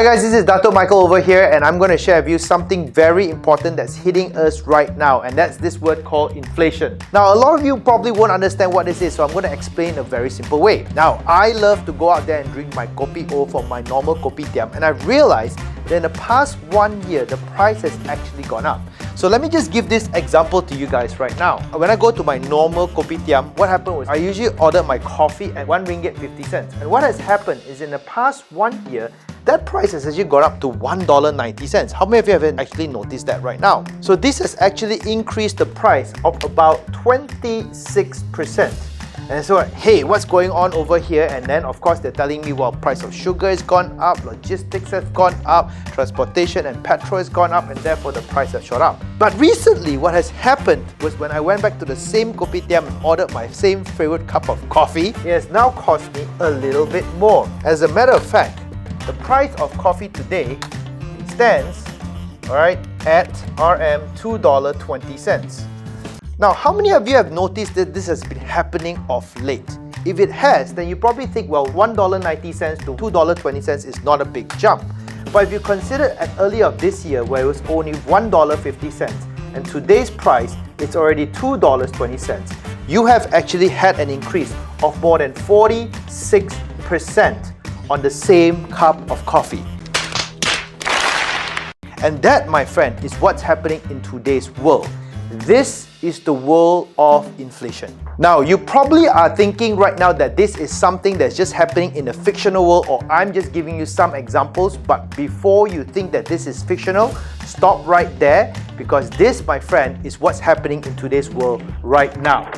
Hi guys, this is Dato Michael over here, and I'm going to share with you something very important that's hitting us right now, and that's this word called inflation. Now, a lot of you probably won't understand what this is, so I'm going to explain in a very simple way. Now, I love to go out there and drink my kopi O from my normal kopitiam, and I've realized that in the past 1 year, the price has actually gone up. So let me just give this example to you guys right now. When I go to my normal kopitiam, what happened was I usually order my coffee at 1 ringgit 50 cents. And what has happened is in the past 1 year, that price has actually gone up to $1.90. How many of you have actually noticed that right now? So this has actually increased the price of about 26%. And so, hey, what's going on over here? And then, of course, they're telling me, well, price of sugar has gone up, logistics has gone up, transportation and petrol has gone up, and therefore the price has shot up. But recently, what has happened was when I went back to the same kopitiam and ordered my same favorite cup of coffee, it has now cost me a little bit more. As a matter of fact, the price of coffee today stands, at RM $2.20. Now, how many of you have noticed that this has been happening of late? If it has, then you probably think, well, $1.90 to $2.20 is not a big jump. But if you consider at earlier of this year where it was only $1.50 and today's price it's already $2.20, you have actually had an increase of more than 46% on the same cup of coffee. And that, my friend, is what's happening in today's world. This is the world of inflation. Now, you probably are thinking right now that this is something that's just happening in a fictional world, or I'm just giving you some examples. But before you think that this is fictional, stop right there, because this, my friend, is what's happening in today's world right now.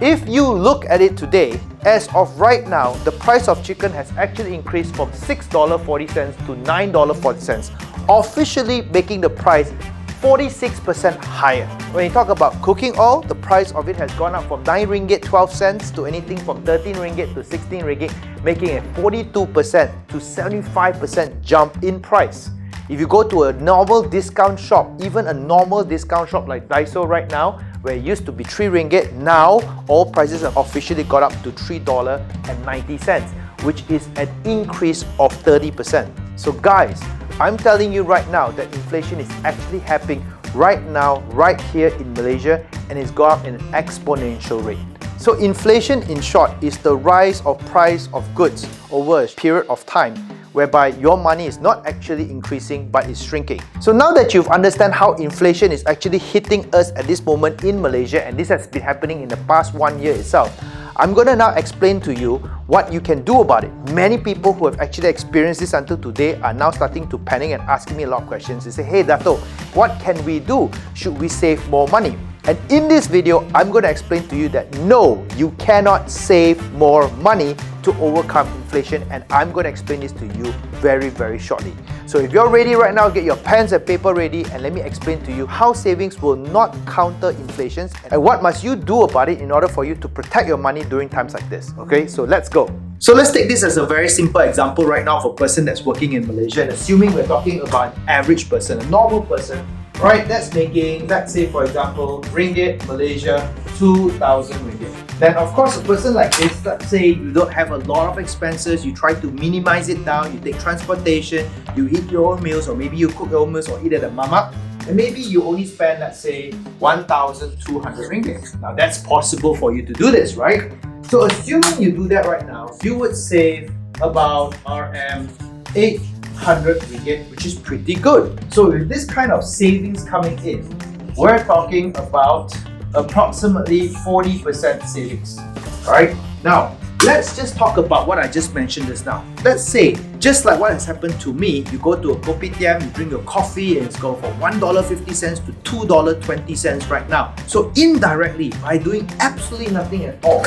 If you look at it today, as of right now, the price of chicken has actually increased from $6.40 to $9.40, officially making the price 46% higher. When you talk about cooking oil, the price of it has gone up from 9 ringgit 12 cents to anything from 13 ringgit to 16 ringgit, making a 42% to 75% jump in price. If you go to a normal discount shop, even a normal discount shop like Daiso right now, where it used to be 3 ringgit, now all prices have officially got up to $3.90, which is an increase of 30%. So guys, I'm telling you right now that inflation is actually happening right now, right here in Malaysia, and it's gone up in an exponential rate. So inflation, in short, is the rise of price of goods over a period of time, whereby your money is not actually increasing but is shrinking. So now that you've understand how inflation is actually hitting us at this moment in Malaysia, and this has been happening in the past 1 year itself, I'm going to now explain to you what you can do about it. Many people who have actually experienced this until today are now starting to panic and asking me a lot of questions. They say, hey Dato, what can we do? Should we save more money? And in this video, I'm going to explain to you that no, you cannot save more money to overcome inflation, and I'm going to explain this to you very, very shortly. So if you're ready right now, get your pens and paper ready, and let me explain to you how savings will not counter inflation and what must you do about it in order for you to protect your money during times like this. Okay, so let's go. So let's take this as a very simple example right now for a person that's working in Malaysia, and assuming we're talking about an average person, a normal person, right, that's making, let's say for example, ringgit, Malaysia, 2,000 ringgit. Then of course a person like this, let's say you don't have a lot of expenses, you try to minimize it down, you take transportation, you eat your own meals, or maybe you cook your own meals or eat at a mamak, and maybe you only spend, let's say, 1,200 ringgit. Now that's possible for you to do this, right? So assuming you do that right now, you would save about RM 800 ringgit, which is pretty good. So with this kind of savings coming in, we're talking about approximately 40% savings. Alright, now let's just talk about what I just mentioned just now. Let's say, just like what has happened to me, you go to a kopitiam, you drink your coffee, and it's going from $1.50 to $2.20 right now. So indirectly, by doing absolutely nothing at all,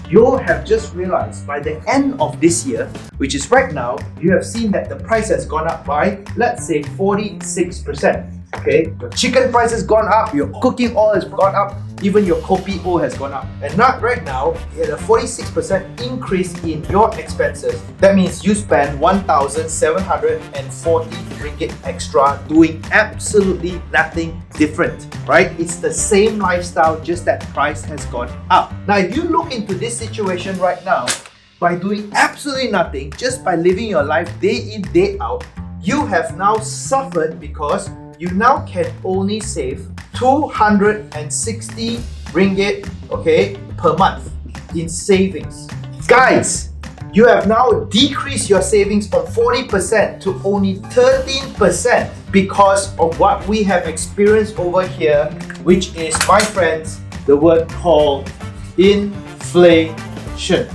you'll have just realized by the end of this year, which is right now, you have seen that the price has gone up by, let's say, 46%. Okay, your chicken price has gone up, your cooking oil has gone up, even your kopi O has gone up. And not right now, at a 46% increase in your expenses, that means you spend 1,740 ringgit extra doing absolutely nothing different, right? It's the same lifestyle, just that price has gone up. Now, if you look into this situation right now, by doing absolutely nothing, just by living your life day in, day out, you have now suffered because you now can only save 260 ringgit, okay, per month in savings. Guys, you have now decreased your savings from 40% to only 13% because of what we have experienced over here, which is, my friends, the word called inflation.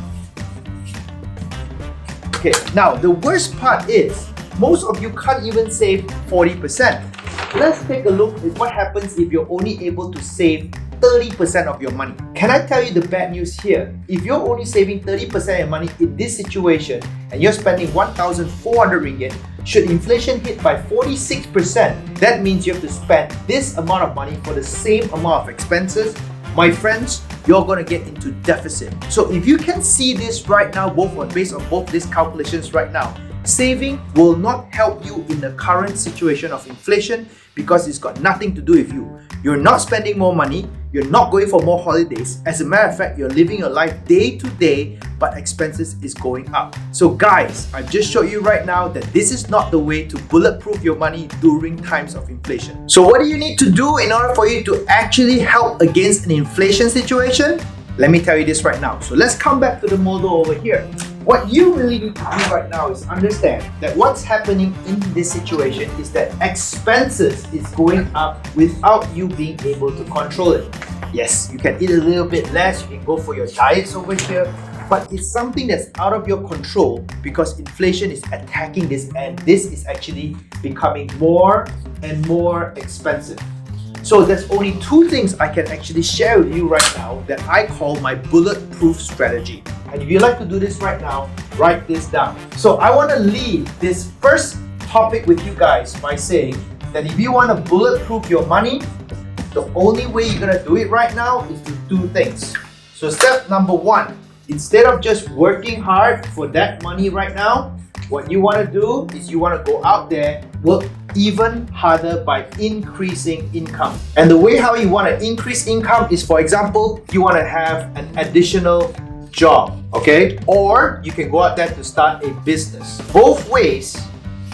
Okay, now the worst part is, most of you can't even save 40%. Let's take a look at what happens if you're only able to save 30% of your money. Can I tell you the bad news here? If you're only saving 30% of your money in this situation and you're spending 1,400 ringgit, should inflation hit by 46%, that means you have to spend this amount of money for the same amount of expenses. My friends, you're going to get into deficit. So if you can see this right now, based on both these calculations right now, saving will not help you in the current situation of inflation because it's got nothing to do with you. You're not spending more money, you're not going for more holidays. As a matter of fact, you're living your life day to day, but expenses is going up. So guys, I've just showed you right now that this is not the way to bulletproof your money during times of inflation. So what do you need to do in order for you to actually help against an inflation situation? Let me tell you this right now. So let's come back to the model over here. What you really need to do right now is understand that what's happening in this situation is that expenses is going up without you being able to control it. Yes, you can eat a little bit less, you can go for your diets over here, but it's something that's out of your control because inflation is attacking this and this is actually becoming more and more expensive. So there's only two things I can actually share with you right now that I call my bulletproof strategy. And if you like to do this right now, write this down. So I want to leave this first topic with you guys by saying that if you want to bulletproof your money, the only way you're going to do it right now is to do things. So step number one, instead of just working hard for that money right now, what you want to do is you want to go out there, work even harder by increasing income. And the way how you want to increase income is, for example, you want to have an additional job, okay? Or you can go out there to start a business. Both ways,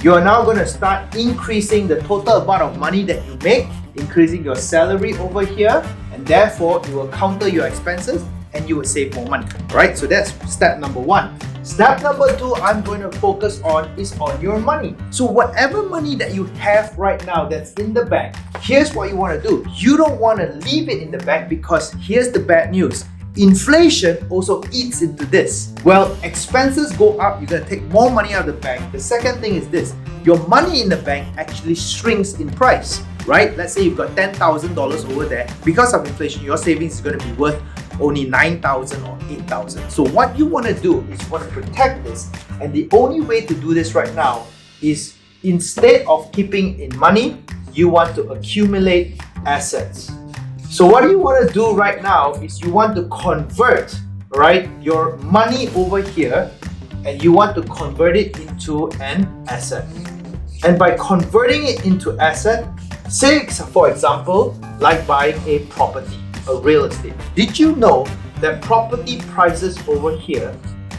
you are now going to start increasing the total amount of money that you make, increasing your salary over here, and therefore you will counter your expenses and you will save more money, right? So that's step number one. Step number two I'm going to focus on is on your money. So whatever money that you have right now that's in the bank, here's what you want to do. You don't want to leave it in the bank because here's the bad news. Inflation also eats into this. Well, expenses go up, you're going to take more money out of the bank. The second thing is this, your money in the bank actually shrinks in price, right? Let's say you've got $10,000 over there. Because of inflation, your savings is going to be worth only 9,000 or 8,000. So what you want to do is you want to protect this. And the only way to do this right now is instead of keeping in money, you want to accumulate assets. So what you want to do right now is you want to convert, right, your money over here and you want to convert it into an asset. And by converting it into asset, say for example, like buying a property, a real estate. Did you know that property prices over here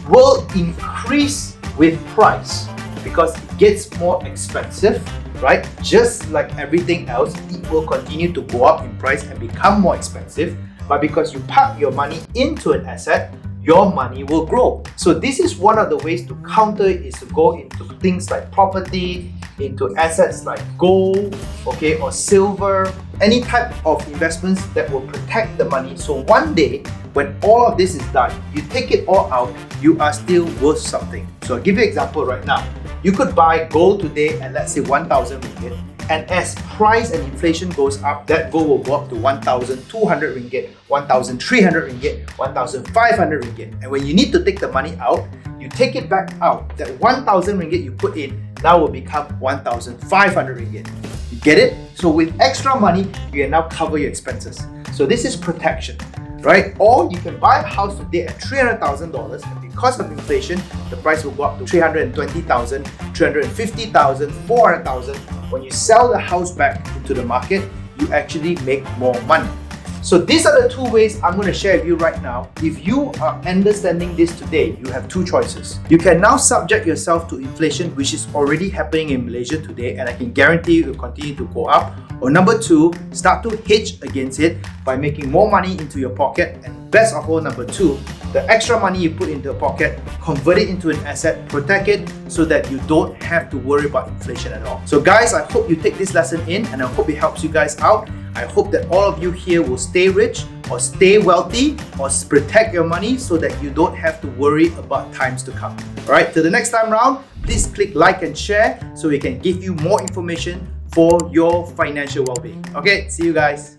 will increase with price because it gets more expensive, right? Just like everything else, it will continue to go up in price and become more expensive. But because you park your money into an asset, your money will grow. So this is one of the ways to counter it, is to go into things like property, into assets like gold, okay, or silver, any type of investments that will protect the money. So one day, when all of this is done, you take it all out, you are still worth something. So I'll give you an example right now. You could buy gold today at, let's say, 1,000 ringgit. And as price and inflation goes up, that gold will go up to 1,200 ringgit, 1,300 ringgit, 1,500 ringgit. And when you need to take the money out, you take it back out. That 1,000 ringgit you put in now will become 1,500 ringgit. You get it? So with extra money, you can now cover your expenses. So this is protection, right? Or you can buy a house today at $300,000, and because of inflation, the price will go up to 320,000, 350,000, 400,000. When you sell the house back into the market, you actually make more money. So these are the two ways I'm going to share with you right now. If you are understanding this today, you have two choices. You can now subject yourself to inflation, which is already happening in Malaysia today, and I can guarantee it will continue to go up. Or number two, start to hedge against it by making more money into your pocket. And best of all, number two, the extra money you put into your pocket, convert it into an asset, protect it so that you don't have to worry about inflation at all. So guys, I hope you take this lesson in and I hope it helps you guys out. I hope that all of you here will stay rich or stay wealthy or protect your money so that you don't have to worry about times to come. Alright, till the next time round, please click like and share so we can give you more information for your financial well-being. Okay, see you guys.